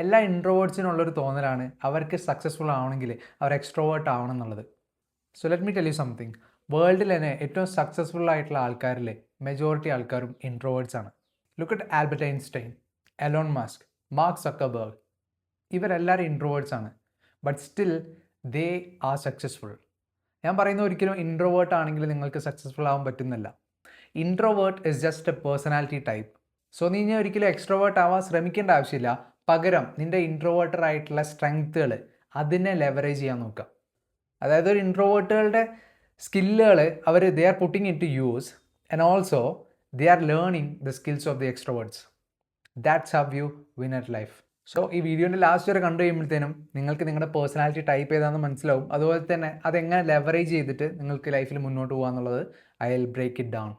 എല്ലാ ഇൻട്രോവേർട്സിനുള്ളൊരു തോന്നലാണ് അവർക്ക് സക്സസ്ഫുൾ ആവണമെങ്കിൽ അവർ എക്സ്ട്രോവേർട്ട് ആവണം എന്നുള്ളത്. So let me tell you something. വേൾഡിൽ തന്നെ ഏറ്റവും സക്സസ്ഫുൾ ആയിട്ടുള്ള ആൾക്കാരിലെ മെജോറിറ്റി ആൾക്കാരും ഇൻട്രോവേർട്സ് ആണ്. Look at Albert Einstein, Elon Musk, Mark Zuckerberg. ഇവരെല്ലാവരും ഇൻട്രോവേർട്സ് ആണ്. But still they are successful. ഞാൻ പറയുന്ന ഒരിക്കലും ഇൻട്രോവേർട്ട് ആണെങ്കിൽ നിങ്ങൾക്ക് സക്സസ്ഫുൾ ആവാൻ പറ്റുന്നില്ല. Introvert is just a personality type. So നീ ഇനി ഒരിക്കലും എക്സ്ട്രോവേർട്ട് ആവാൻ ശ്രമിക്കേണ്ട ആവശ്യമില്ല. പകരം നിൻ്റെ ഇൻട്രോവേർട്ടർ ആയിട്ടുള്ള സ്ട്രെങ്ത്തുകൾ അതിനെ ലെവറേജ് ചെയ്യാൻ നോക്കുക. അതായത് ഒരു ഇൻട്രോവേർട്ടുകളുടെ സ്കില്ലുകൾ they are putting into use and also they are learning the skills of the extroverts. That's how you win at life. So ഈ വീഡിയോൻ്റെ ലാസ്റ്റ് വരെ കണ്ടു കഴിയുമ്പോഴത്തേനും നിങ്ങൾക്ക് നിങ്ങളുടെ പേഴ്സണാലിറ്റി ടൈപ്പ് ഏതാണെന്ന് മനസ്സിലാവും. അതുപോലെ തന്നെ അതെങ്ങനെ ലെവറേജ് ചെയ്തിട്ട് നിങ്ങൾക്ക് ലൈഫിൽ മുന്നോട്ട് പോകുക എന്നുള്ളത് I will break it down.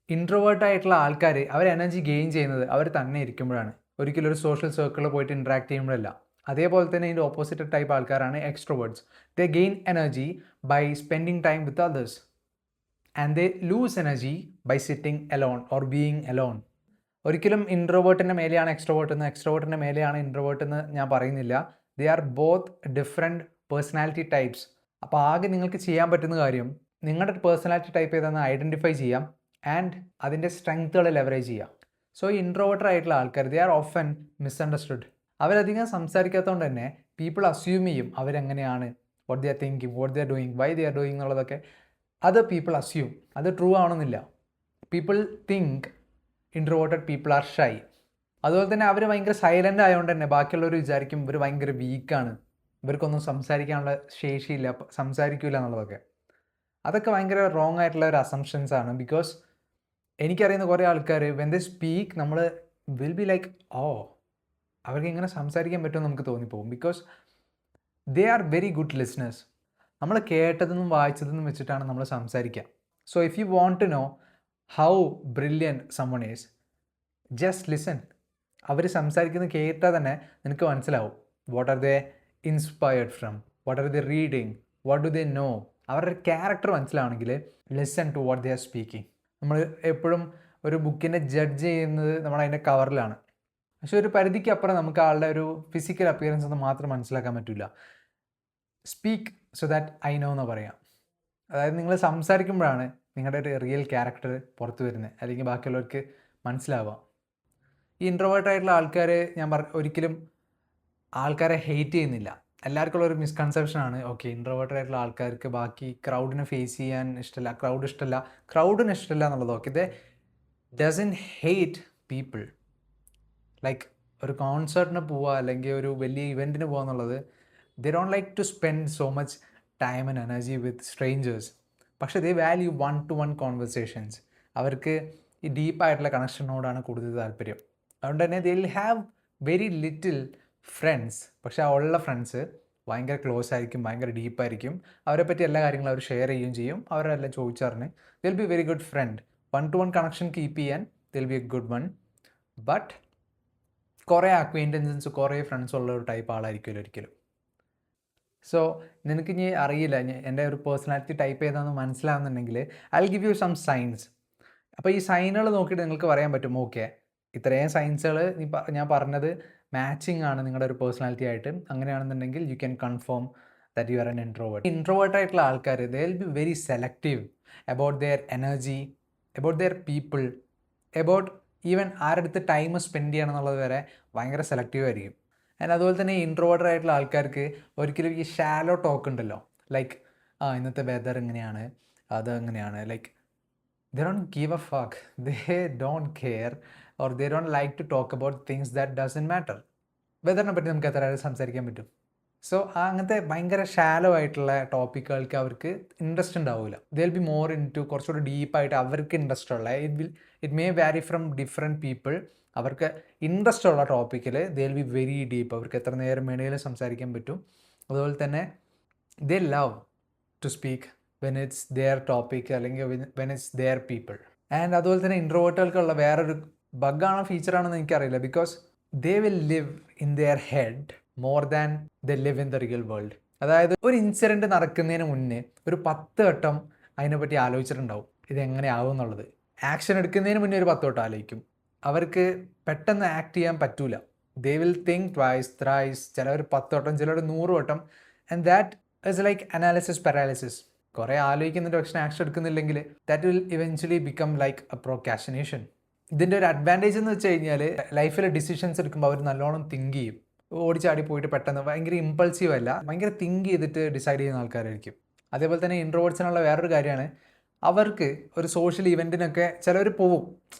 Introvert ആയിട്ടുള്ള ആൾക്കാർ അവർ എനർജി ഗെയിൻ ചെയ്യുന്നത് അവർ തന്നെ ഇരിക്കുമ്പോഴാണ്, ഒരിക്കലും ഒരു സോഷ്യൽ സർക്കിളിൽ പോയിട്ട് ഇൻട്രാക്ട് ചെയ്യുമ്പോഴല്ല. അതേപോലെ തന്നെ ഇതിൻ്റെ ഓപ്പോസിറ്റ് ടൈപ്പ് ആൾക്കാരാണ് extroverts. They gain energy by spending time with others and they lose energy by sitting alone or being alone. ഒരിക്കലും ഇൻട്രോവേർട്ടിൻ്റെ മേലെയാണ് എക്സ്ട്രോവേർട്ടിൻ്റെ മേലെയാണ് ഇൻട്രോവേർട്ട് എന്ന് ഞാൻ പറയുന്നില്ല. They are both different personality types. അപ്പോൾ ആകെ നിങ്ങൾക്ക് ചെയ്യാൻ പറ്റുന്ന കാര്യം നിങ്ങളുടെ പേഴ്സണാലിറ്റി ടൈപ്പ് ഏതാണെന്ന് ഐഡൻറ്റിഫൈ ചെയ്യാം ആൻഡ് അതിൻ്റെ സ്ട്രെങ്ത്തുകൾ ലെവറേജ് ചെയ്യാം. സോ ഈ ഇൻട്രോവേർട്ടർ ആയിട്ടുള്ള ആൾക്കാർ ദേ ആർ ഓഫൻ മിസ്അണ്ടർസ്റ്റുഡ്. അവരധികം സംസാരിക്കാത്തതുകൊണ്ട് തന്നെ പീപ്പിൾ അസ്യൂം ചെയ്യും അവരെങ്ങനെയാണ്, what they are thinking, what they are doing, why they are doing എന്നുള്ളതൊക്കെ അത് പീപ്പിൾ അസ്യൂം. അത് ട്രൂ ആവണമെന്നില്ല. People think introverted people are shy. അതുപോലെ തന്നെ അവർ ഭയങ്കര സൈലൻ്റ് ആയതുകൊണ്ട് തന്നെ ബാക്കിയുള്ളവർ വിചാരിക്കും ഇവർ ഭയങ്കര വീക്കാണ്, ഇവർക്കൊന്നും സംസാരിക്കാനുള്ള ശേഷിയില്ല, സംസാരിക്കില്ല എന്നുള്ളതൊക്കെ. അതൊക്കെ ഭയങ്കര റോങ് ആയിട്ടുള്ള ഒരു അസംഷൻസ് ആണ്. ബിക്കോസ് എനിക്കറിയുന്ന കുറേ ആൾക്കാർ വെൻ ദേ സ്പീക്ക് നമ്മൾ വിൽ ബി ലൈക്ക് ഓ അവർക്ക് ഇങ്ങനെ സംസാരിക്കാൻ പറ്റുമെന്ന് നമുക്ക് തോന്നിപ്പോകും. Because they are very good listeners. നമ്മൾ കേട്ടതെന്നും വായിച്ചതെന്നും വെച്ചിട്ടാണ് നമ്മൾ സംസാരിക്കുക. So if you want to know how brilliant someone is, just listen. അവർ സംസാരിക്കുന്നത് കേട്ടാൽ തന്നെ നിനക്ക് മനസ്സിലാവും what are they inspired from, what are they reading, what do they know. അവരുടെ ക്യാരക്ടർ മനസ്സിലാവണമെങ്കിൽ listen to what they are speaking. നമ്മൾ എപ്പോഴും ഒരു ബുക്കിനെ ജഡ്ജ് ചെയ്യുന്നത് നമ്മൾ അതിൻ്റെ കവറിലാണ്. പക്ഷെ ഒരു പരിധിക്ക് അപ്പുറം നമുക്ക് ആളുടെ ഒരു ഫിസിക്കൽ അപ്പിയറൻസ് ഒന്നും മാത്രം മനസ്സിലാക്കാൻ പറ്റില്ല. Speak so that I know എന്ന് പറയാം. അതായത് നിങ്ങൾ സംസാരിക്കുമ്പോഴാണ് നിങ്ങളുടെ ഒരു റിയൽ ക്യാരക്ടർ പുറത്തു വരുന്നത്, അല്ലെങ്കിൽ ബാക്കിയുള്ളവർക്ക് മനസ്സിലാവുക. ഈ ഇൻട്രോവേർട്ടായിട്ടുള്ള ആൾക്കാർ ഞാൻ ഒരിക്കലും ആൾക്കാരെ ഹെയ്റ്റ് ചെയ്യുന്നില്ല. എല്ലാവർക്കും ഉള്ളൊരു മിസ്കൺസെപ്ഷനാണ് ഓക്കെ ഇൻട്രോവേർട്ടായിട്ടുള്ള ആൾക്കാർക്ക് ബാക്കി ക്രൗഡിനെ ഫേസ് ചെയ്യാൻ ഇഷ്ടമല്ല, ക്രൗഡിന് ഇഷ്ടമല്ല എന്നുള്ളത്. Okay they doesn't hate people. Like ഒരു കോൺസേർട്ടിന് പോവുക അല്ലെങ്കിൽ ഒരു വലിയ ഇവൻറ്റിന് പോകുക എന്നുള്ളത് they don't like to spend so much time and energy with strangers. പക്ഷേ ദേ വാല്യൂ 1-to-1 കോൺവെർസേഷൻസ്. അവർക്ക് ഈ ഡീപ്പായിട്ടുള്ള കണക്ഷനോടാണ് കൂടുതൽ താല്പര്യം. അതുകൊണ്ട് തന്നെ they will have very little friends. പക്ഷേ ആ ഉള്ള ഫ്രണ്ട്സ് ഭയങ്കര ക്ലോസ് ആയിരിക്കും, ഭയങ്കര ഡീപ്പായിരിക്കും. അവരെ പറ്റി എല്ലാ കാര്യങ്ങളും അവർ ഷെയർ ചെയ്യുകയും ചെയ്യും. അവരെല്ലാം ചോദിച്ചറിഞ്ഞ് they will be very good friend. 1-to-1 connection keep ചെയ്യാൻ they will be a good one. But കുറേ അക്വൈൻറ്റൻസസ്, കുറേ ഫ്രണ്ട്സ് ഉള്ള ഒരു ടൈപ്പ് ആളായിരിക്കുമല്ലോ ഒരിക്കലും. സോ നിനക്ക് ഇനി അറിയില്ല എൻ്റെ ഒരു പേഴ്സണാലിറ്റി ടൈപ്പ് ഏതാണെന്ന് മനസ്സിലാവുന്നുണ്ടെങ്കിൽ I will give you some signs. അപ്പോൾ ഈ സൈനുകൾ നോക്കിയിട്ട് നിങ്ങൾക്ക് പറയാൻ പറ്റും ഓക്കെ ഇത്രയും സയൻസുകൾ ഞാൻ പറഞ്ഞത് മാച്ചിങ് ആണ് നിങ്ങളുടെ ഒരു പേഴ്സണാലിറ്റി ആയിട്ട്. അങ്ങനെയാണെന്നുണ്ടെങ്കിൽ you can confirm that you are N introvert. Introvert ആയിട്ടുള്ള ആൾക്കാർ ദേ will be very selective about their energy, about their people, about even ആരുടെ അടുത്ത് ടൈം സ്പെൻഡ് ചെയ്യണം എന്നുള്ളത് വരെ ഭയങ്കര സെലക്റ്റീവ് ആയിരിക്കും. ആൻഡ് അതുപോലെ തന്നെ ഇൻട്രോവേർട്ട് ആയിട്ടുള്ള ആൾക്കാർക്ക് ഒരിക്കലും ഈ ഷാലോ ടോക്ക് ഉണ്ടല്ലോ, ലൈക്ക് ഇന്നത്തെ വെതർ എങ്ങനെയാണ്, അത് എങ്ങനെയാണ്, like they don't give a fuck, they don't care or they don't like to talk about things that doesn't matter. വെതറിനെ പറ്റി നമുക്ക് എത്ര സംസാരിക്കാൻ പറ്റും? സോ അങ്ങനത്തെ ഭയങ്കര ഷാലോ ആയിട്ടുള്ള ടോപ്പിക്കുകൾക്ക് അവർക്ക് ഇൻട്രസ്റ്റ് ഉണ്ടാവില്ല. They will be more into കുറച്ചുകൂടി ഡീപ്പായിട്ട് അവർക്ക് ഇൻട്രസ്റ്റ് ഉള്ള it may vary from different people. അവർക്ക് ഇൻട്രസ്റ്റ് ഉള്ള ടോപ്പിക്കിൽ they will be very deep. അവർക്ക് എത്ര നേരം വേണമെങ്കിലും സംസാരിക്കാൻ പറ്റും. അതുപോലെ തന്നെ they love to speak when it's their topic അല്ലെങ്കിൽ when it's their people. And അതുപോലെ തന്നെ ഇൻട്രോവേർട്ടുകൾക്കുള്ള വേറൊരു ബഗ്ഗാണോ ഫീച്ചറാണെന്ന് എനിക്കറിയില്ല. Because they will live in their head more than the live in the real world. അതായത് ഒരു ഇൻസിഡൻറ്റ് നടക്കുന്നതിന് മുന്നേ ഒരു 10 വട്ടം അതിനെപ്പറ്റി ആലോചിച്ചിട്ടുണ്ടാവും ഇതെങ്ങനെ ആവും എന്നുള്ളത്. ആക്ഷൻ എടുക്കുന്നതിന് മുന്നേ ഒരു 10 വട്ടം ആലോചിക്കും. അവർക്ക് പെട്ടെന്ന് ആക്ട് ചെയ്യാൻ പറ്റൂല. They will think twice thrice, ചിലവർ 10 വട്ടം, ചിലവർ 100 വട്ടം. And that is like analysis paralysis. കുറേ ആലോചിക്കുന്നുണ്ട് പക്ഷേ ആക്ഷൻ എടുക്കുന്നില്ലെങ്കിൽ that will eventually become like a procrastination. ഇതിൻ്റെ ഒരു അഡ്വാൻറ്റേജ് എന്ന് വെച്ച് കഴിഞ്ഞാൽ ലൈഫിൽ ഡിസിഷൻസ് എടുക്കുമ്പോൾ അവർ നല്ലോണം തിങ്ക് ചെയ്യും. ഓടിച്ചാടി പോയിട്ട് പെട്ടെന്ന് ഭയങ്കര ഇമ്പൾസീവ് അല്ല, ഭയങ്കര തിങ്ക് ചെയ്തിട്ട് ഡിസൈഡ് ചെയ്യുന്ന ആൾക്കാരായിരിക്കും. അതേപോലെ തന്നെ ഇൻട്രോവേർട്സിനുള്ള വേറൊരു കാര്യമാണ്, അവർക്ക് ഒരു സോഷ്യൽ ഇവൻറ്റിനൊക്കെ ചിലവർ പോവും,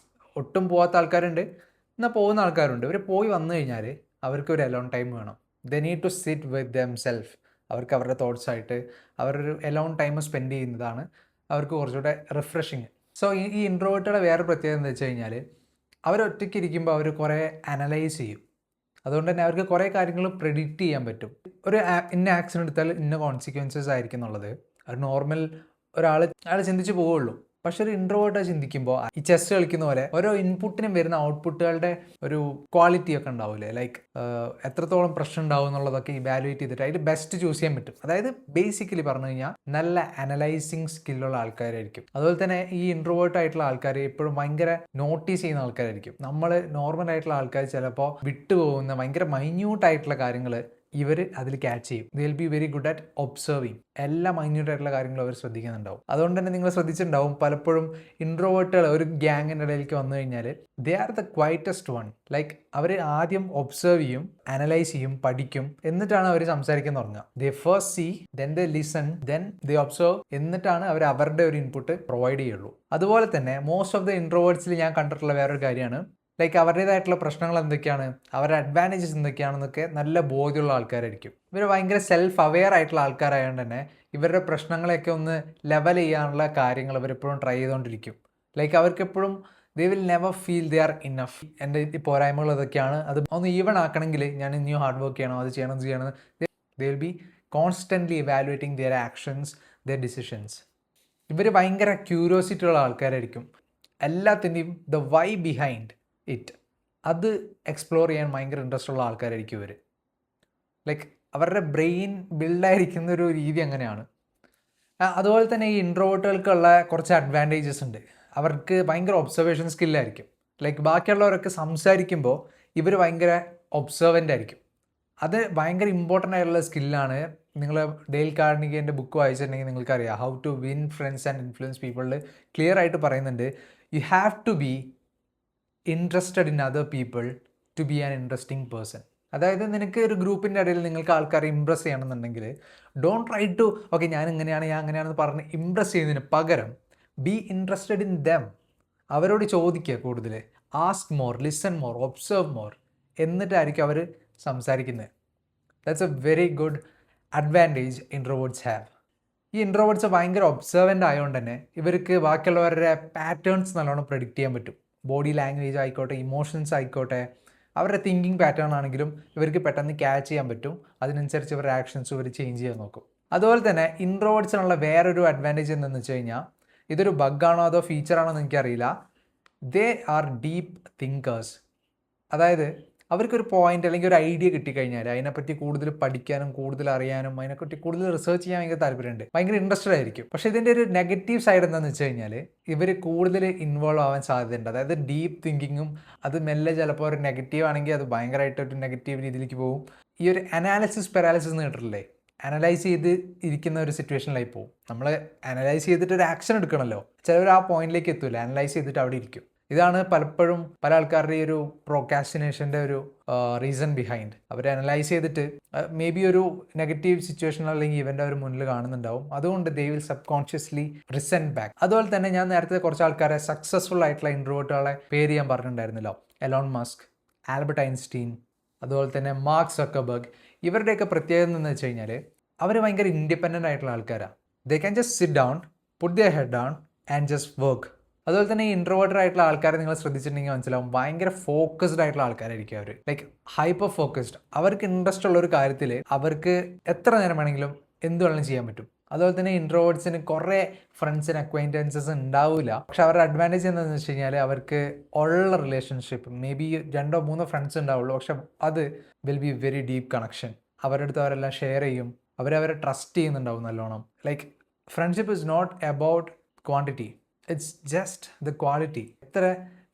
ഒട്ടും പോകാത്ത ആൾക്കാരുണ്ട്, എന്നാൽ പോകുന്ന ആൾക്കാരുണ്ട്. ഇവർ പോയി വന്നു കഴിഞ്ഞാൽ അവർക്ക് ഒരു അലോൺ ടൈം വേണം. They need to sit with them self. അവർക്ക് അവരുടെ തോട്ട്സ് ആയിട്ട് അവരൊരു അലോൺ ടൈം സ്പെൻഡ് ചെയ്യുന്നതാണ് അവർക്ക് കുറച്ചുകൂടെ റിഫ്രഷിങ്. സോ ഈ ഇൻട്രോവേർട്ടുകളുടെ വേറെ പ്രത്യേകത എന്ന് വെച്ച് കഴിഞ്ഞാൽ അവരൊറ്റയ്ക്ക് ഇരിക്കുമ്പോൾ അവർ കുറേ അനലൈസ് ചെയ്യും. അതുകൊണ്ട് തന്നെ അവർക്ക് കുറേ കാര്യങ്ങൾ പ്രെഡിക്റ്റ് ചെയ്യാൻ പറ്റും. ഒരു ഇന്ന ആക്ഷൻ എടുത്താൽ ഇന്ന കോൺസിക്വൻസസ് ആയിരിക്കും എന്നുള്ളത് ഒരു നോർമൽ അയാൾ ചിന്തിച്ച് പോവുള്ളൂ. പക്ഷെ ഒരു ഇൻട്രോവേർട്ട് ചിന്തിക്കുമ്പോൾ ഈ ചെസ് കളിക്കുന്ന പോലെ ഓരോ ഇൻപുട്ടിനും വരുന്ന ഔട്ട്പുട്ടുകളുടെ ഒരു ക്വാളിറ്റി ഒക്കെ ഉണ്ടാവില്ലേ, ലൈക്ക് എത്രത്തോളം പ്രശ്നം ഉണ്ടാവും എന്നുള്ളതൊക്കെ ഇവാലുവേറ്റ് ചെയ്തിട്ട് അതിൽ ബെസ്റ്റ് ചൂസ് ചെയ്യാൻ പറ്റും. അതായത് ബേസിക്കലി പറഞ്ഞു കഴിഞ്ഞാൽ നല്ല അനലൈസിങ് സ്കില്ലുള്ള ആൾക്കാരായിരിക്കും. അതുപോലെ തന്നെ ഈ ഇൻട്രോവേർട്ട് ആയിട്ടുള്ള ആൾക്കാർ എപ്പോഴും ഭയങ്കര നോട്ടീസ് ചെയ്യുന്ന ആൾക്കാരായിരിക്കും. നമ്മൾ നോർമൽ ആയിട്ടുള്ള ആൾക്കാർ ചിലപ്പോൾ വിട്ടുപോകുന്ന ഭയങ്കര മൈന്യൂട്ട് ആയിട്ടുള്ള കാര്യങ്ങൾ ഇവർ അതിൽ ക്യാച്ച് ചെയ്യും. ദേ will be very good at observing. എല്ലാ മൈന്യൂട്ട് ആയിട്ടുള്ള കാര്യങ്ങളും അവർ ശ്രദ്ധിക്കുന്നുണ്ടാവും. അതുകൊണ്ട് തന്നെ നിങ്ങൾ ശ്രദ്ധിച്ചിട്ടുണ്ടാവും പലപ്പോഴും ഇൻട്രോവേർട്ടുകൾ ഒരു ഗ്യാങ്ങിൻ്റെ ഇടയിലേക്ക് വന്നു കഴിഞ്ഞാൽ they are the quietest one. Like അവർ ആദ്യം ഒബ്സർവ് ചെയ്യും, അനലൈസ് ചെയ്യും, പഠിക്കും, എന്നിട്ടാണ് അവർ സംസാരിക്കാൻ തുടങ്ങുക. They first see, then they listen, then they observe, എന്നിട്ടാണ് അവർ അവരുടെ ഒരു ഇൻപുട്ട് പ്രൊവൈഡ് ചെയ്യുള്ളൂ. അതുപോലെ തന്നെ മോസ്റ്റ് ഓഫ് ദ ഇൻട്രോവേർട്സിൽ ഞാൻ കണ്ടിട്ടുള്ള വേറൊരു കാര്യമാണ്, ലൈക്ക് അവരുടേതായിട്ടുള്ള പ്രശ്നങ്ങൾ എന്തൊക്കെയാണ്, അവരുടെ അഡ്വാൻറ്റേജസ് എന്തൊക്കെയാണെന്നൊക്കെ നല്ല ബോധ്യമുള്ള ആൾക്കാരായിരിക്കും. ഇവർ ഭയങ്കര സെൽഫ് അവെയർ ആയിട്ടുള്ള ആൾക്കാരായതുകൊണ്ട് തന്നെ ഇവരുടെ പ്രശ്നങ്ങളെയൊക്കെ ഒന്ന് ലെവൽ ചെയ്യാനുള്ള കാര്യങ്ങൾ അവരെപ്പോഴും ട്രൈ ചെയ്തുകൊണ്ടിരിക്കും. ലൈക്ക് അവർക്കെപ്പോഴും they will never feel they are enough. എൻ്റെ ഈ പോരായ്മകൾ ഇതൊക്കെയാണ്, അത് ഒന്ന് ഈവൺ ആക്കണമെങ്കിൽ ഞാൻ ഇനിയും ഹാർഡ് വർക്ക് ചെയ്യണം, അത് ചെയ്യണം, ഇത് ചെയ്യണം. They will be constantly evaluating their actions, their decisions. ഇവർ ഭയങ്കര ക്യൂരിയോസിറ്റി ഉള്ള ആൾക്കാരായിരിക്കും. എല്ലാത്തിൻ്റെയും ദ വൈ ബിഹൈൻഡ് ഇറ്റ്, അത് എക്സ്പ്ലോർ ചെയ്യാൻ ഭയങ്കര ഇൻട്രസ്റ്റ് ഉള്ള ആൾക്കാരായിരിക്കും ഇവർ. ലൈക്ക് അവരുടെ ബ്രെയിൻ ബിൽഡായിരിക്കുന്ന ഒരു രീതി അങ്ങനെയാണ്. അതുപോലെ തന്നെ ഈ ഇൻട്രോവേർട്ടുകൾക്കുള്ള കുറച്ച് അഡ്വാൻറ്റേജസ് ഉണ്ട്. അവർക്ക് ഭയങ്കര ഒബ്സർവേഷൻ സ്കില്ലായിരിക്കും. ലൈക്ക് ബാക്കിയുള്ളവരൊക്കെ സംസാരിക്കുമ്പോൾ ഇവർ ഭയങ്കര ഒബ്സർവൻ്റ് ആയിരിക്കും. അത് ഭയങ്കര ഇമ്പോർട്ടൻ്റ് ആയിട്ടുള്ള സ്കില്ലാണ്. നിങ്ങൾ ഡെയിൽ കാർണിഗിൻ്റെ ബുക്ക് വായിച്ചിട്ടുണ്ടെങ്കിൽ നിങ്ങൾക്കറിയാം how to win friends and influence പീപ്പിളിൽ ക്ലിയർ ആയിട്ട് പറയുന്നുണ്ട്, you have to be interested in other people to be an interesting person. അതായത് നിനക്ക് ഒരു ഗ്രൂപ്പിൻ്റെ ഇടയിൽ നിങ്ങൾക്ക് ആൾക്കാരെ ഇമ്പ്രസ് ചെയ്യണമെന്നുണ്ടെങ്കിൽ ഡോണ്ട് ട്രൈ ടു ഓക്കെ ഞാൻ അങ്ങനെയാണെന്ന് പറഞ്ഞ് ഇമ്പ്രസ് ചെയ്യുന്നതിന് പകരം ബി ഇൻട്രസ്റ്റഡ് ഇൻ ദം. അവരോട് ചോദിക്കുക കൂടുതൽ, ask more, listen more, observe more, എന്നിട്ടായിരിക്കും അവർ സംസാരിക്കുന്നത്. That's a very good advantage introverts have. ഈ ഇൻട്രോവേർട്സ് ഭയങ്കര ഒബ്സർവൻ്റ് ആയതുകൊണ്ട് തന്നെ ഇവർക്ക് ബാക്കിയുള്ളവരുടെ പാറ്റേൺസ് നല്ലോണം പ്രെഡിക്റ്റ് ചെയ്യാൻ പറ്റും. ബോഡി ലാംഗ്വേജ് ആയിക്കോട്ടെ, ഇമോഷൻസ് ആയിക്കോട്ടെ, അവരുടെ തിങ്കിങ് പാറ്റേൺ ആണെങ്കിലും ഇവർക്ക് പെട്ടെന്ന് ക്യാച്ച് ചെയ്യാൻ പറ്റും. അതിനനുസരിച്ച് ഇവരുടെ ആക്ഷൻസ് ഇവർ ചേഞ്ച് ചെയ്യാൻ നോക്കും. അതുപോലെ തന്നെ ഇൻട്രോവേർട്സിനുള്ള വേറൊരു അഡ്വാൻറ്റേജ് എന്തെന്ന് വെച്ച് കഴിഞ്ഞാൽ, ഇതൊരു ബഗ്ഗാണോ അതോ ഫീച്ചറാണോ എന്ന് എനിക്കറിയില്ല, ദേ ആർ ഡീപ്പ് തിങ്കേഴ്സ്. അതായത് അവർക്കൊരു പോയിന്റ് അല്ലെങ്കിൽ ഒരു ഐഡിയ കിട്ടിക്കഴിഞ്ഞാൽ അതിനെപ്പറ്റി കൂടുതൽ പഠിക്കാനും കൂടുതൽ അറിയാനും അതിനെപ്പറ്റി കൂടുതൽ റിസർച്ച് ചെയ്യാൻ ഭയങ്കര താല്പര്യമുണ്ട്, ഭയങ്കര ഇൻട്രസ്റ്റഡ് ആയിരിക്കും. പക്ഷേ ഇതിൻ്റെ ഒരു നെഗറ്റീവ് സൈഡ് എന്താണെന്ന് വെച്ച് കഴിഞ്ഞാൽ ഇവർ കൂടുതൽ ഇൻവോൾവ് ആവാൻ സാധ്യതയുണ്ട്. അതായത് ഡീപ്പ് തിങ്കിങ്ങും അത് മെല്ലെ ചിലപ്പോൾ ഒരു നെഗറ്റീവ് ആണെങ്കിൽ അത് ഭയങ്കരമായിട്ട് ഒരു നെഗറ്റീവ് രീതിയിലേക്ക് പോകും. ഈ ഒരു അനാലിസിസ് പാരാലിസിസ് എന്ന് കേട്ടിട്ടില്ലേ, അനലൈസ് ചെയ്ത് ഇരിക്കുന്ന ഒരു സിറ്റുവേഷനിലായി പോകും. നമ്മൾ അനലൈസ് ചെയ്തിട്ട് ഒരു ആക്ഷൻ എടുക്കണമല്ലോ, ചിലവർ ആ പോയിന്റിലേക്ക് എത്തൂല, അനലൈസ് ചെയ്തിട്ട് അവിടെ ഇരിക്കും. ഇതാണ് പലപ്പോഴും പല ആൾക്കാരുടെ ഒരു പ്രോക്രാസ്റ്റിനേഷൻ്റെ ഒരു റീസൺ ബിഹൈൻഡ്. അവർ അനലൈസ് ചെയ്തിട്ട് മേ ബി ഒരു നെഗറ്റീവ് സിറ്റുവേഷൻ അല്ലെങ്കിൽ ഇവൻ്റെ ഒരു മുന്നിൽ കാണുന്നുണ്ടാവും, അതുകൊണ്ട് they will subconsciously resent back. അതുപോലെ തന്നെ ഞാൻ നേരത്തെ കുറച്ച് ആൾക്കാരെ സക്സസ്ഫുൾ ആയിട്ടുള്ള ഇൻട്രോവേർട്ടുകളെ പേര് ഞാൻ പറഞ്ഞിട്ടുണ്ടായിരുന്നല്ലോ, എലോൺ മസ്ക്, ആൽബർട്ട് ഐൻസ്റ്റീൻ, അതുപോലെ തന്നെ മാർക്ക് സക്കർബർഗ്. ഇവരുടെയൊക്കെ പ്രത്യേകത എന്ന് വെച്ച് കഴിഞ്ഞാൽ അവർ ഭയങ്കര ഇൻഡിപെൻഡൻ്റ് ആയിട്ടുള്ള ആൾക്കാരാണ്. They can just sit down, put their head down and just work. അതുപോലെ തന്നെ ഈ ഇൻട്രോവേർട്ടഡ് ആയിട്ടുള്ള ആൾക്കാരെ നിങ്ങൾ ശ്രദ്ധിച്ചിട്ടുണ്ടെങ്കിൽ മനസ്സിലാവും, ഭയങ്കര ഫോക്കസ്ഡ് ആയിട്ടുള്ള ആൾക്കാരായിരിക്കും അവർ. Like hyper focused. അവർക്ക് ഇൻട്രസ്റ്റ് ഉള്ള ഒരു കാര്യത്തിൽ അവർക്ക് എത്ര നേരം വേണമെങ്കിലും എന്ത് വേണമെങ്കിലും ചെയ്യാൻ പറ്റും. അതുപോലെ തന്നെ ഇൻട്രോവേർട്സിന് കുറേ ഫ്രണ്ട്സിന് അക്വൈൻറ്റൻസസ് ഉണ്ടാവില്ല. പക്ഷെ അവരുടെ അഡ്വാൻറ്റേജ് എന്താണെന്ന് വെച്ച് കഴിഞ്ഞാൽ അവർക്ക് ഉള്ള റിലേഷൻഷിപ്പ് മേ ബി 2-3 ഫ്രണ്ട്സ് ഉണ്ടാവുള്ളൂ, പക്ഷെ അത് will be very deep connection. അവരുടെ അടുത്ത് അവരെല്ലാം ഷെയർ ചെയ്യും, അവരെ ട്രസ്റ്റ് ചെയ്യുന്നുണ്ടാവും നല്ലോണം. Like friendship is not about quantity, it's just the quality. എത്ര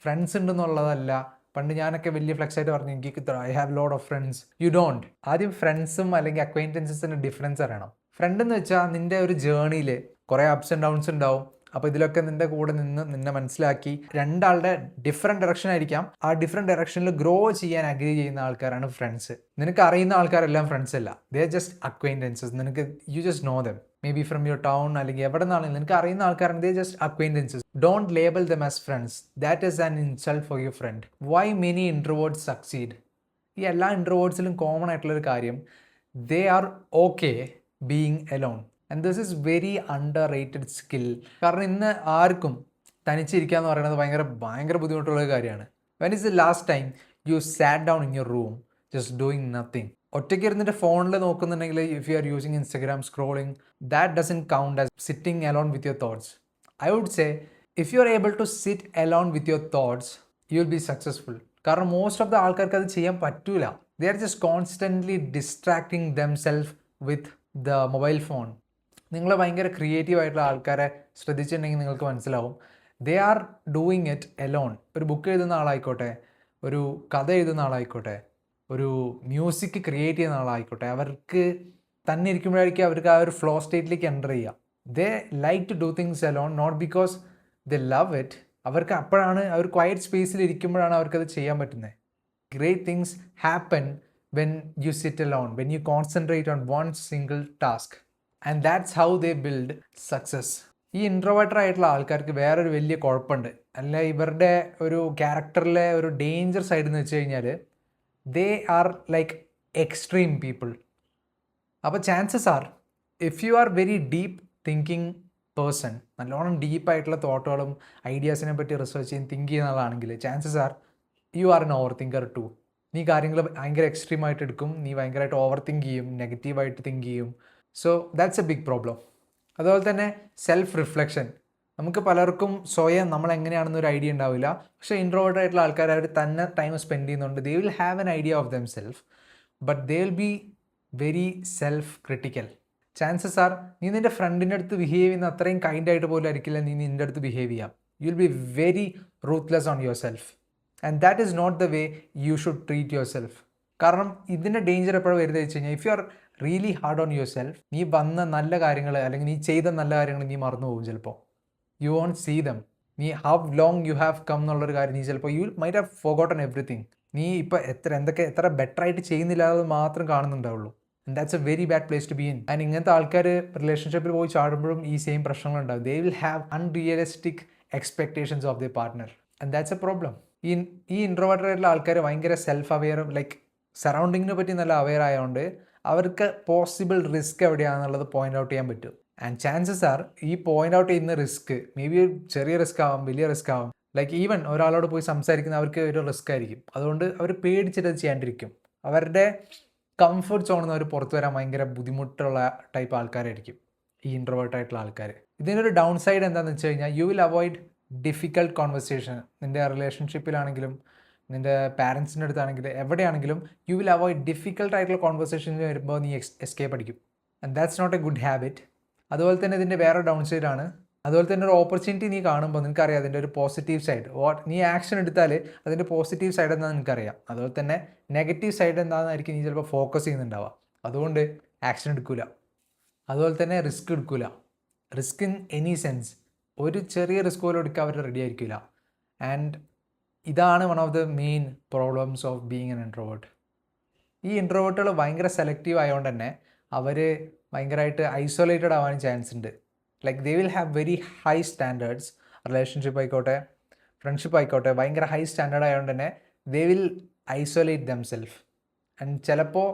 ഫ്രണ്ട്സ് ഉണ്ടെന്നുള്ളതല്ല, പണ്ട് ഞാനൊക്കെ വലിയ ഫ്ലെക്സ് ആയിട്ട് പറഞ്ഞു എനിക്ക് I have load of friends. You don't. ആദ്യം ഫ്രണ്ട്സും അല്ലെങ്കിൽ അക്വൈൻറ്റൻസസിൻ്റെ ഡിഫറൻസ് അറിയണം. ഫ്രണ്ട് എന്ന് വെച്ചാൽ നിൻ്റെ ഒരു ജേർണിയിൽ കുറേ അപ്സ് ആൻഡ് ഡൗൺസ് ഉണ്ടാവും. അപ്പോൾ ഇതിലൊക്കെ നിൻ്റെ കൂടെ നിന്ന് നിന്നെ മനസ്സിലാക്കി രണ്ടാളുടെ ഡിഫറെൻറ്റ് ഡയറക്ഷൻ ആയിരിക്കാം, ആ ഡിഫറെൻറ്റ് ഡയറക്ഷനിൽ ഗ്രോ ചെയ്യാൻ അഗ്രി ചെയ്യുന്ന ആൾക്കാരാണ് ഫ്രണ്ട്സ്. നിനക്ക് അറിയുന്ന ആൾക്കാരെല്ലാം ഫ്രണ്ട്സ് അല്ല, ദേ ആർ ജസ്റ്റ് അക്വൈൻറ്റൻസസ്. നിനക്ക് you just know them, may be from your town അല്ലെങ്കിൽ എവിടെ നിന്നാണെങ്കിലും നിനക്ക് അറിയുന്ന ആൾക്കാരാണ്. They just acquaintances. Don't label them as friends. That is an insult for your friend. Why many introverts succeed? ഈ എല്ലാ ഇൻട്രോവേർട്സിലും കോമൺ ആയിട്ടുള്ളൊരു കാര്യം, they are okay being alone. And this is very underrated skill. കാരണം ഇന്ന് ആർക്കും തനിച്ചിരിക്കുക എന്ന് പറയുന്നത് ഭയങ്കര ബുദ്ധിമുട്ടുള്ളൊരു കാര്യമാണ്. When is the last time you sat down in your room just doing nothing? ഒറ്റയ്ക്ക് ഇരുന്നിട്ട് ഫോണിൽ നോക്കുന്നുണ്ടെങ്കിൽ if you are using Instagram scrolling, that doesn't count as sitting alone with your thoughts. I would say if you are able to sit alone with your thoughts you will be successful. കാരണം most of the ആൾക്കാർക്ക് അത് ചെയ്യാൻ പറ്റൂല. They are just constantly distracting themselves with the mobile phone. നിങ്ങൾ ഭയങ്കര creative ആയിട്ടുള്ള ആൾക്കാരെ ശ്രദ്ധിച്ചിട്ടുണ്ടെങ്കിൽ നിങ്ങൾക്ക് മനസ്സിലാവും, they are doing it Elon. ഒരു ബുക്ക് എഴുതുന്ന ആളായിക്കോട്ടെ, ഒരു കഥ എഴുതുന്ന ആളായിക്കോട്ടെ, ഒരു മ്യൂസിക് ക്രിയേറ്റ് ചെയ്യുന്ന ആളായിക്കോട്ടെ, അവർക്ക് തന്നെ ഇരിക്കുമ്പോഴായിരിക്കും അവർക്ക് ആ ഒരു ഫ്ലോ സ്റ്റേറ്റിലേക്ക് എൻ്റർ ചെയ്യുക. They like to do things alone, not because they love it. അവർക്ക് അപ്പോഴാണ്, അവർ ക്വയറ്റ് സ്പേസിൽ ഇരിക്കുമ്പോഴാണ് അവർക്കത് ചെയ്യാൻ പറ്റുന്നത്. Great things happen when you sit alone, when you concentrate on one single task. And that's how they build success. ഈ ഇൻട്രോവേർട്ടർ ആയിട്ടുള്ള ആൾക്കാർക്ക് വേറൊരു വലിയ കുഴപ്പമുണ്ട്, അല്ല ഇവരുടെ ഒരു ക്യാരക്ടറിലെ ഒരു ഡേഞ്ചർ സൈഡ് എന്ന് വെച്ച് കഴിഞ്ഞാൽ they are like extreme people. അപ്പോൾ chances are if you are very deep thinking person, നല്ലോണം ഡീപ്പായിട്ടുള്ള തോട്ടുകളും ഐഡിയാസിനെ പറ്റി റിസർച്ച് ചെയ്ത് തിങ്ക് ചെയ്യുന്ന ആളാണെങ്കിൽ chances are you are an over thinker too. നീ കാര്യങ്ങൾ ഭയങ്കര എക്സ്ട്രീമായിട്ട് എടുക്കും, നീ ഭയങ്കരമായിട്ട് ഓവർ തിങ്ക് ചെയ്യും, നെഗറ്റീവായിട്ട് തിങ്ക് ചെയ്യും. So that's a big problem. അതുപോലെ തന്നെ സെൽഫ് റിഫ്ലക്ഷൻ. നമുക്ക് പലർക്കും സ്വയം നമ്മൾ എങ്ങനെയാണെന്നൊരു ഐഡിയ ഉണ്ടാവില്ല. പക്ഷേ ഇൻട്രോവേർട്ട് ആയിട്ടുള്ള ആൾക്കാർ അവർ തന്നെ ടൈം സ്പെൻഡ് ചെയ്യുന്നുണ്ട്. ദേ will have an idea of them self, but they will be very self critical. Chances are നീ നിൻ്റെ ഫ്രണ്ടിൻ്റെ അടുത്ത് ബിഹേവ് ചെയ്യുന്ന അത്രയും കൈൻഡായിട്ട് പോലും ആയിരിക്കില്ല നീ നിൻ്റെ അടുത്ത് ബിഹേവ് ചെയ്യാം. You will be very ruthless on your self. And that is not the way you should treat your self. കാരണം ഇതിൻ്റെ ഡേഞ്ചർ എപ്പോഴും വരുന്നത് വെച്ച് കഴിഞ്ഞാൽ, if you are really hard on your self, നീ വന്ന നല്ല കാര്യങ്ങൾ അല്ലെങ്കിൽ നീ ചെയ്ത നല്ല കാര്യങ്ങൾ നീ മറന്നു പോകും ചിലപ്പോൾ. You won't see them. നീ how long you have come എന്നുള്ളൊരു കാര്യം നീ ചിലപ്പോൾ you might have forgotten everything. നീ ഇപ്പോൾ എത്ര ബെറ്റർ ആയിട്ട് ചെയ്യുന്നില്ല അത് മാത്രം കാണുന്നുണ്ടാവുള്ളൂ. And that's a very bad place to be in. And ഇങ്ങനത്തെ ആൾക്കാർ റിലേഷൻഷിപ്പിൽ പോയി ചാടുമ്പോഴും ഈ സെയിം പ്രശ്നങ്ങളുണ്ടാവും. They will have unrealistic expectations of the partner, and that's a problem. ഈ ഇൻട്രോവേർട്ടഡ് ആയിട്ടുള്ള ആൾക്കാർ ഭയങ്കര സെൽഫ് അവെയറും ലൈക്ക് സറൗണ്ടിങ്ങിനെ പറ്റി നല്ല അവെയർ ആയതുകൊണ്ട് അവർക്ക് പോസിബിൾ റിസ്ക് എവിടെയാണെന്നുള്ളത് പോയിന്റ് ഔട്ട് ചെയ്യാൻ പറ്റും. ആൻഡ് ചാൻസസ് ആർ ഈ പോയിന്റ് ഔട്ട് ചെയ്യുന്ന റിസ്ക് മേ ബി ചെറിയ റിസ്ക് ആവാം, വലിയ റിസ്ക് ആവാം. ലൈക്ക് ഈവൻ ഒരാളോട് പോയി സംസാരിക്കുന്ന അവർക്ക് ഒരു റിസ്ക് ആയിരിക്കും. അതുകൊണ്ട് അവർ പേടിച്ചിട്ട് അത് ചെയ്യാണ്ടിരിക്കും. അവരുടെ കംഫർട്ട് സോണിൽ നിന്ന് അവർ പുറത്തു വരാൻ ഭയങ്കര ബുദ്ധിമുട്ടുള്ള ടൈപ്പ് ആൾക്കാരായിരിക്കും ഈ ഇൻട്രോവേർട്ട് ആയിട്ടുള്ള ആൾക്കാർ. ഇതിനൊരു ഡൗൺ സൈഡ് എന്താണെന്ന് വെച്ച് കഴിഞ്ഞാൽ you will avoid difficult conversation. നിൻ്റെ റിലേഷൻഷിപ്പിലാണെങ്കിലും നിൻ്റെ പാരൻസിൻ്റെ അടുത്താണെങ്കിൽ എവിടെയാണെങ്കിലും യു വിൽ അവോയ്ഡ് ഡിഫിക്കൽട്ട് ആയിട്ടുള്ള കോൺവെർസേഷൻസ് വരുമ്പോൾ നീ എസ്കേപ്പ് അടിക്കും. And that's not a good habit. അതുപോലെ തന്നെ ഇതിൻ്റെ വേറെ ഡൗൺ സൈഡാണ്. അതുപോലെ തന്നെ ഒരു ഓപ്പർച്യൂണിറ്റി നീ കാണുമ്പോൾ നിനക്കറിയാം അതിൻ്റെ ഒരു പോസിറ്റീവ് സൈഡ്. നീ ആക്ഷൻ എടുത്താൽ അതിൻ്റെ പോസിറ്റീവ് സൈഡ് എന്താണെന്ന് നിനക്കറിയാം. അതുപോലെ തന്നെ നെഗറ്റീവ് സൈഡ് എന്താണെന്നായിരിക്കും നീ ചിലപ്പോൾ ഫോക്കസ് ചെയ്യുന്നുണ്ടാവുക. അതുകൊണ്ട് ആക്ഷൻ എടുക്കില്ല. അതുപോലെ തന്നെ റിസ്ക് എടുക്കില്ല. റിസ്ക് ഇൻ എനി സെൻസ്, ഒരു ചെറിയ റിസ്ക് പോലും എടുക്കാൻ അവർ റെഡി ആയിരിക്കില്ല. ആൻഡ് ഇതാണ് one of the main problems of being N introvert. ഈ ഇൻട്രോവേർട്ടുകൾ ഭയങ്കര സെലക്റ്റീവ് ആയതുകൊണ്ട് തന്നെ അവർ ഭയങ്കരമായിട്ട് ഐസൊലേറ്റഡ് ആവാനും ചാൻസ് ഉണ്ട്. Like they will have very high standards. Relationship ആയിക്കോട്ടെ ഫ്രണ്ട്ഷിപ്പ് ആയിക്കോട്ടെ ഭയങ്കര ഹൈ സ്റ്റാൻഡേർഡ് ആയതുകൊണ്ട് തന്നെ they will isolate themself. And ചിലപ്പോൾ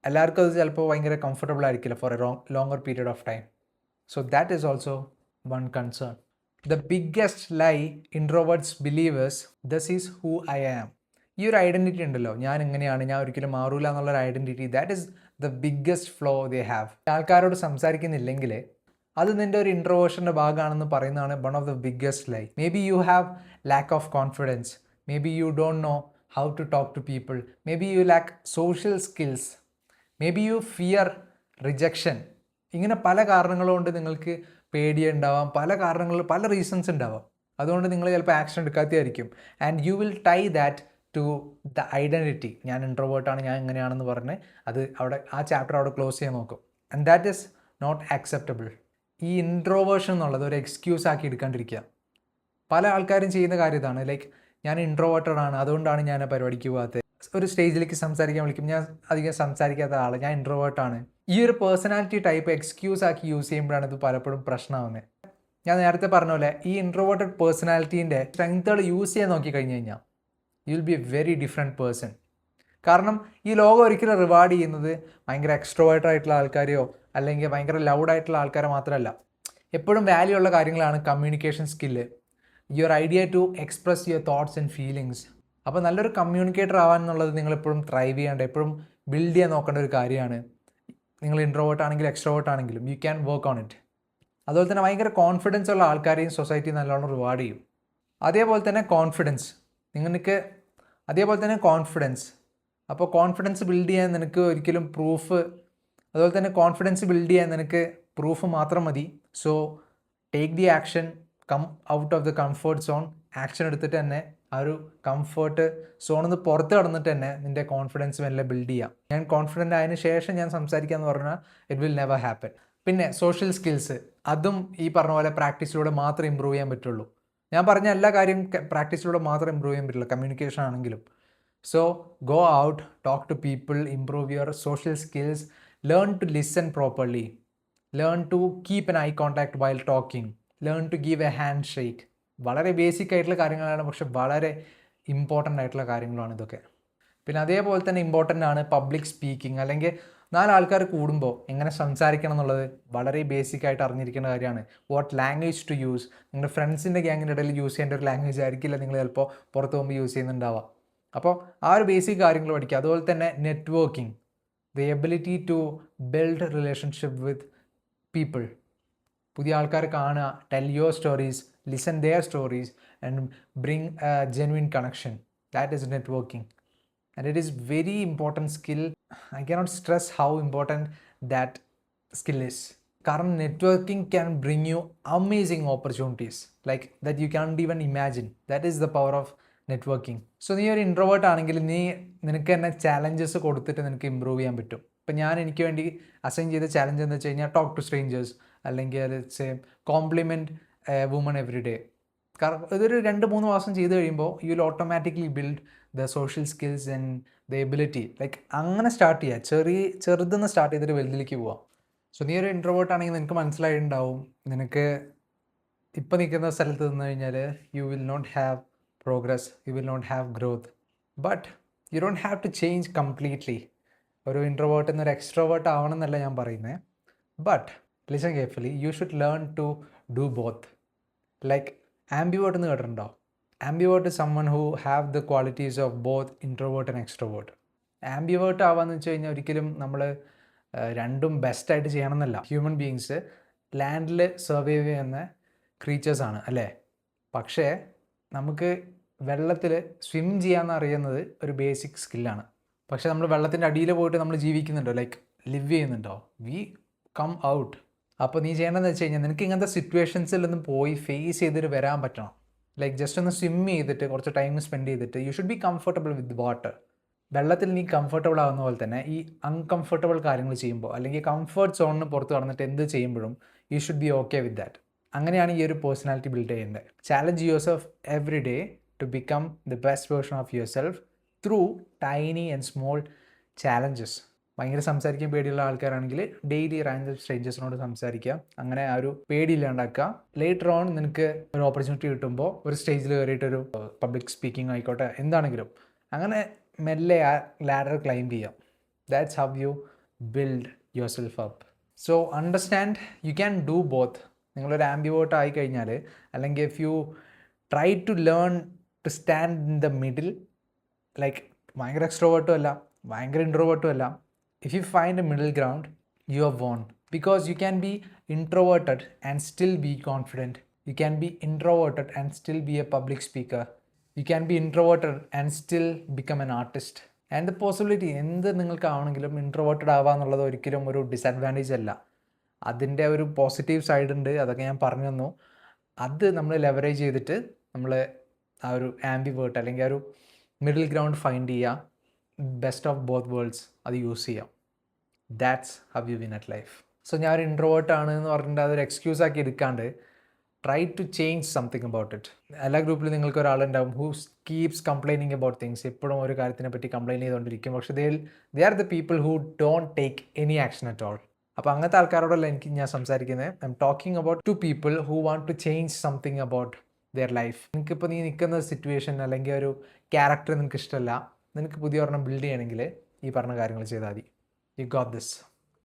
എല്ലാവർക്കും അത് ചിലപ്പോൾ ഭയങ്കര കംഫർട്ടബിൾ ആയിരിക്കില്ല for a longer period of time. So that is also one concern. The biggest lie introverts believe is this is who I am. ഈ ഒരു ഐഡൻറ്റിറ്റി ഉണ്ടല്ലോ, ഞാൻ ഇങ്ങനെയാണ്, ഞാൻ ഒരിക്കലും മാറൂല എന്നുള്ളൊരു identity, that is the biggest flaw they have. ആൾക്കാരോട് സംസാരിക്കുന്നില്ലെങ്കിൽ അത് നിൻ്റെ ഒരു ഇൻട്രോവേർഷൻ്റെ ഭാഗമാണെന്ന് പറയുന്നതാണ് one of the biggest lie. Maybe you have lack of confidence, maybe you don't know how to talk to people, maybe you lack social skills, maybe you fear rejection. ഇങ്ങനെ പല കാരണങ്ങൾ കൊണ്ട് നിങ്ങൾക്ക് പേടിയുണ്ടാവാം, പല കാരണങ്ങൾ, പല reasons ഉണ്ടാവാം. അതുകൊണ്ട് നിങ്ങൾ ചിലപ്പോൾ ആക്ഷൻ എടുക്കാത്തതായിരിക്കും. And you will tie that to the identity. ഞാൻ ഇൻട്രോവേർട്ടാണ്, ഞാൻ എങ്ങനെയാണെന്ന് പറഞ്ഞ് അത് അവിടെ ആ ചാപ്റ്റർ അവിടെ ക്ലോസ് ചെയ്യാൻ നോക്കും. And that is not acceptable. ഈ ഇൻട്രോവേർഷൻ എന്നുള്ളത് ഒരു എക്സ്ക്യൂസ് ആക്കി എടുക്കാണ്ടിരിക്കുക. പല ആൾക്കാരും ചെയ്യുന്ന കാര്യം ഇതാണ്. ലൈക്ക് ഞാൻ ഇൻട്രോവേർട്ടഡ് ആണ്, അതുകൊണ്ടാണ് ഞാൻ ആ പരിപാടിക്ക് പോകാത്തത്. ഒരു സ്റ്റേജിലേക്ക് സംസാരിക്കാൻ വിളിക്കും, ഞാൻ അധികം സംസാരിക്കാത്ത ആൾ, ഞാൻ ഇൻട്രോവേർട്ടാണ്. ഈ ഒരു പേഴ്സണാലിറ്റി ടൈപ്പ് എക്സ്ക്യൂസ് ആക്കി യൂസ് ചെയ്യുമ്പോഴാണ് ഇത് പലപ്പോഴും പ്രശ്നമാകുന്നത്. ഞാൻ നേരത്തെ പറഞ്ഞ പോലെ ഈ ഇൻട്രോവേർട്ടഡ് പേഴ്സണാലിറ്റീൻ്റെ സ്ട്രെങ്ത്തുകൾ യൂസ് ചെയ്യാൻ നോക്കിക്കഴിഞ്ഞ് കഴിഞ്ഞാൽ you will be A very different person. കാരണം ഈ ലോകം ഒരിക്കലും റിവാർഡ് ചെയ്യുന്നത് ഭയങ്കര എക്സ്ട്രോവേർട്ടഡ് ആയിട്ടുള്ള ആൾക്കാരെയോ അല്ലെങ്കിൽ ഭയങ്കര ലൗഡായിട്ടുള്ള ആൾക്കാരെ മാത്രമല്ല. എപ്പോഴും വാല്യൂ ഉള്ള കാര്യങ്ങളാണ് communication skill, your idea to express your thoughts and feelings. അപ്പോൾ നല്ലൊരു കമ്മ്യൂണിക്കേറ്റർ ആവാൻ എന്നുള്ളത് നിങ്ങളെപ്പോഴും ട്രൈവ് ചെയ്യേണ്ട, എപ്പോഴും ബിൽഡ് ചെയ്യാൻ നോക്കേണ്ട ഒരു കാര്യമാണ്. നിങ്ങൾ ഇൻട്രോവേർട്ട് ആണെങ്കിലും എക്സ്ട്രോവേർട്ട് ആണെങ്കിലും you can work on it. അതുപോലെ തന്നെ ഭയങ്കര കോൺഫിഡൻസ് ഉള്ള ആൾക്കാരെയും സൊസൈറ്റി നല്ലോണം റിവാർഡ് ചെയ്യും. അതേപോലെ തന്നെ കോൺഫിഡൻസ്. അപ്പോൾ കോൺഫിഡൻസ് ബിൽഡ് ചെയ്യാൻ നിനക്ക് ഒരിക്കലും അതുപോലെ തന്നെ കോൺഫിഡൻസ് ബിൽഡ് ചെയ്യാൻ നിനക്ക് പ്രൂഫ് മാത്രം മതി. So take the action, come out of the comfort zone. Action എടുത്തിട്ട് തന്നെ ആ ഒരു കംഫർട്ട് സോണിൽ നിന്ന് പുറത്ത് കടന്നിട്ട് തന്നെ നിൻ്റെ കോൺഫിഡൻസ് മെല്ലെ ബിൽഡ് ചെയ്യാം. ഞാൻ കോൺഫിഡൻ്റ് ആയതിനു ശേഷം ഞാൻ സംസാരിക്കാമെന്ന് പറഞ്ഞാൽ ഇറ്റ് വിൽ നെവർ ഹാപ്പൻ. പിന്നെ സോഷ്യൽ സ്കിൽസ്, അതും ഈ പറഞ്ഞ പോലെ പ്രാക്ടീസിലൂടെ മാത്രമേ ഇമ്പ്രൂവ് ചെയ്യാൻ പറ്റുള്ളൂ. ഞാൻ പറഞ്ഞ എല്ലാ കാര്യം പ്രാക്ടീസിലൂടെ മാത്രമേ ഇമ്പ്രൂവ് ചെയ്യാൻ പറ്റുള്ളൂ, കമ്മ്യൂണിക്കേഷൻ ആണെങ്കിലും. So go out, talk to people, improve your social skills, learn to listen properly, learn to keep an eye contact while talking, learn to give a handshake. വളരെ ബേസിക് ആയിട്ടുള്ള കാര്യങ്ങളാണ്, പക്ഷെ വളരെ important ആയിട്ടുള്ള കാര്യങ്ങളാണ് ഇതൊക്കെ. പിന്നെ അതേപോലെ തന്നെ ഇമ്പോർട്ടൻ്റ് ആണ് പബ്ലിക് സ്പീക്കിംഗ്, അല്ലെങ്കിൽ 4 ആൾക്കാർ കൂടുമ്പോൾ എങ്ങനെ സംസാരിക്കണം എന്നുള്ളത് വളരെ ബേസിക് ആയിട്ട് അറിഞ്ഞിരിക്കേണ്ട കാര്യമാണ്. What language to use. നിങ്ങളുടെ ഫ്രണ്ട്സിൻ്റെ ഗ്യാങ്ങിൻ്റെ ഇടയിൽ യൂസ് ചെയ്യേണ്ട ഒരു ലാംഗ്വേജ് ആയിരിക്കില്ല നിങ്ങൾ ചിലപ്പോൾ പുറത്ത് പോകുമ്പോൾ യൂസ് ചെയ്യുന്നുണ്ടാവുക. അപ്പോൾ ആ ഒരു ബേസിക് കാര്യങ്ങൾ പഠിക്കുക. അതുപോലെ തന്നെ networking, the ability to build relationship with people. പുതിയ ആൾക്കാരെ കാണുക, tell your stories, listen their stories and bring a genuine connection. That is networking. And it is very important skill. I cannot stress how important that skill is. കാരണം networking can bring you amazing opportunities like that you can even imagine. That is the power of networking. So നീ ഒരു introvert ആണെങ്കിൽ നിനക്ക് തന്നെ challenges കൊടുത്തിട്ട് നിനക്ക് improve ചെയ്യാൻ പറ്റും. ഇപ്പം ഞാൻ എനിക്ക് വേണ്ടി അസൈൻ ചെയ്ത ചാലഞ്ച് എന്ന് വെച്ച് കഴിഞ്ഞാൽ ടോക്ക് ടു സ്ട്രേഞ്ചേഴ്സ്, അല്ലെങ്കിൽ കോംപ്ലിമെൻറ്റ് വുമൺ എവറി ഡേ. കാരണം ഇതൊരു 2-3 മാസം ചെയ്ത് കഴിയുമ്പോൾ you will automatically build the social skills and the ability. Like അങ്ങനെ സ്റ്റാർട്ട് ചെയ്യുക, ചെറുതെന്ന് സ്റ്റാർട്ട് ചെയ്തിട്ട് വലുതിലേക്ക് പോവാം. സോ നീ ഒരു ഇൻട്രോവേർട്ട് ആണെങ്കിൽ നിനക്ക് മനസ്സിലായിട്ടുണ്ടാവും, നിനക്ക് ഇപ്പം നിൽക്കുന്ന സ്ഥലത്ത് നിന്ന് കഴിഞ്ഞാൽ you will not have progress, you will not have growth. But you don't have to change completely. ഒരു ഇൻട്രോവേർട്ട് എന്നൊരു എക്സ്ട്രോവേർട്ട് ആവണം എന്നല്ല ഞാൻ പറയുന്നത്. But listen carefully, you should learn to do both. Like ambivert എന്ന് കേട്ടിട്ടുണ്ടോ? Ambivert is someone who have the qualities of both introvert and extrovert. Ambivert ആവാന്ന് വെച്ച് കഴിഞ്ഞാൽ ഒരിക്കലും നമ്മൾ രണ്ടും ബെസ്റ്റായിട്ട് ചെയ്യണമെന്നല്ല. ഹ്യൂമൻ ബീയിങ്സ് ലാൻഡിൽ സർവൈവ് ചെയ്യുന്ന ക്രീച്ചേഴ്സാണ് അല്ലേ? പക്ഷേ നമുക്ക് വെള്ളത്തിൽ സ്വിം ചെയ്യാമെന്ന് അറിയുന്നത് ഒരു ബേസിക് സ്കില്ലാണ്. പക്ഷേ നമ്മൾ വെള്ളത്തിൻ്റെ അടിയിൽ പോയിട്ട് നമ്മൾ ജീവിക്കുന്നുണ്ടോ, ലൈക്ക് ലിവ് ചെയ്യുന്നുണ്ടോ? We come out. അപ്പോൾ നീ ചെയ്യേണ്ടതെന്ന് വെച്ച് കഴിഞ്ഞാൽ നിനക്ക് ഇങ്ങനത്തെ സിറ്റുവേഷൻസിൽ ഒന്നും പോയി ഫേസ് ചെയ്തിട്ട് വരാൻ പറ്റണം. ലൈക്ക് ജസ്റ്റ് ഒന്ന് സ്വിം ചെയ്തിട്ട് കുറച്ച് ടൈം സ്പെൻഡ് ചെയ്തിട്ട് U should be comfortable with water. വെള്ളത്തിൽ നീ കംഫർട്ടബിൾ ആകുന്ന പോലെ തന്നെ ഈ അൺകംഫർട്ടബിൾ കാര്യങ്ങൾ ചെയ്യുമ്പോൾ അല്ലെങ്കിൽ കംഫർട്ട് സോണിന് പുറത്ത് കടന്നിട്ട് എന്ത് ചെയ്യുമ്പോഴും you should be okay with that. അങ്ങനെയാണ് ഈ ഒരു പേഴ്സണാലിറ്റി ബിൽഡ് ചെയ്യേണ്ടത്. Challenge your self every day to become the best version of your self through tiny and small challenges. ഭയങ്കര സംസാരിക്കാൻ പേടിയുള്ള ആൾക്കാരാണെങ്കിൽ ഡെയിലി റാൻഡം സ്ട്രേഞ്ചേഴ്സിനോട് സംസാരിക്കുക. അങ്ങനെ ആ ഒരു പേടിയില്ലാണ്ടാക്കുക. ലേറ്റർ ഓൺ നിനക്ക് ഒരു ഓപ്പർച്യൂണിറ്റി കിട്ടുമ്പോൾ ഒരു സ്റ്റേജിൽ കയറിയിട്ടൊരു പബ്ലിക് സ്പീക്കിംഗ് ആയിക്കോട്ടെ, എന്താണെങ്കിലും അങ്ങനെ മെല്ലെ ആ ലാഡർ ക്ലൈംബ് ചെയ്യാം. That's how you build your self up. So understand you can do both. നിങ്ങളൊരു ആംബിവേർട്ട് ആയി കഴിഞ്ഞാൽ, അല്ലെങ്കിൽ if you try to learn to stand in the middle, like ഭയങ്കര എക്സ്ട്രോവേർട്ടും അല്ല ഭയങ്കര ഇൻട്രോവേർട്ടും അല്ല, if you find a middle ground, you have won. Because you can be introverted and still be confident. You can be introverted and still be a public speaker. You can be introverted and still become an artist. And the possibility, എന്ത് നിങ്ങൾക്ക് ആവണമെങ്കിലും introverted ആവുക എന്നുള്ളത് ഒരിക്കലും ഒരു disadvantage അല്ല. അതിൻ്റെ ഒരു positive side ഉണ്ട്, അതൊക്കെ ഞാൻ പറഞ്ഞു തന്നു. അത് നമ്മൾ ലെവറേജ് ചെയ്തിട്ട് നമ്മൾ ആ ഒരു ആംബിവേർട്ട് അല്ലെങ്കിൽ ആ ഒരു മിഡിൽ ഗ്രൗണ്ട് ഫൈൻഡ് ചെയ്യുക, ബെസ്റ്റ് ഓഫ് ബോത്ത് വേൾഡ്സ് അത് യൂസ് ചെയ്യാം. That's how you win at life. So ഞാൻ ഒരു ഇൻട്രോവേർട്ട് ആണ് എന്ന് പറഞ്ഞിട്ട് അതൊരു എക്സ്ക്യൂസ് ആക്കി എടുക്കാണ്ട് try to change something about it. എല്ലാ ഗ്രൂപ്പിലും നിങ്ങൾക്ക് ഒരാളുണ്ടാവും who keeps complaining about things, എപ്പോഴും ഒരു കാര്യത്തിനെ പറ്റി കംപ്ലൈൻറ്റ് ചെയ്തുകൊണ്ടിരിക്കും. പക്ഷേ they are the people who don't take any action at all. അപ്പോൾ അങ്ങനത്തെ ആൾക്കാരോടല്ല ഞാൻ സംസാരിക്കുന്നത്. I'm talking about to people who want to change something about their life. നിനക്കിപ്പോൾ നീ നിൽക്കുന്ന സിറ്റുവേഷൻ അല്ലെങ്കിൽ ഒരു ക്യാരക്ടർ നിനക്ക് ഇഷ്ടമല്ല, നിനക്ക് പുതിയ ഒരെണ്ണം ബിൽഡ് ചെയ്യണമെങ്കിൽ ഈ പറഞ്ഞ കാര്യങ്ങൾ ചെയ്താൽ മതി. You got this.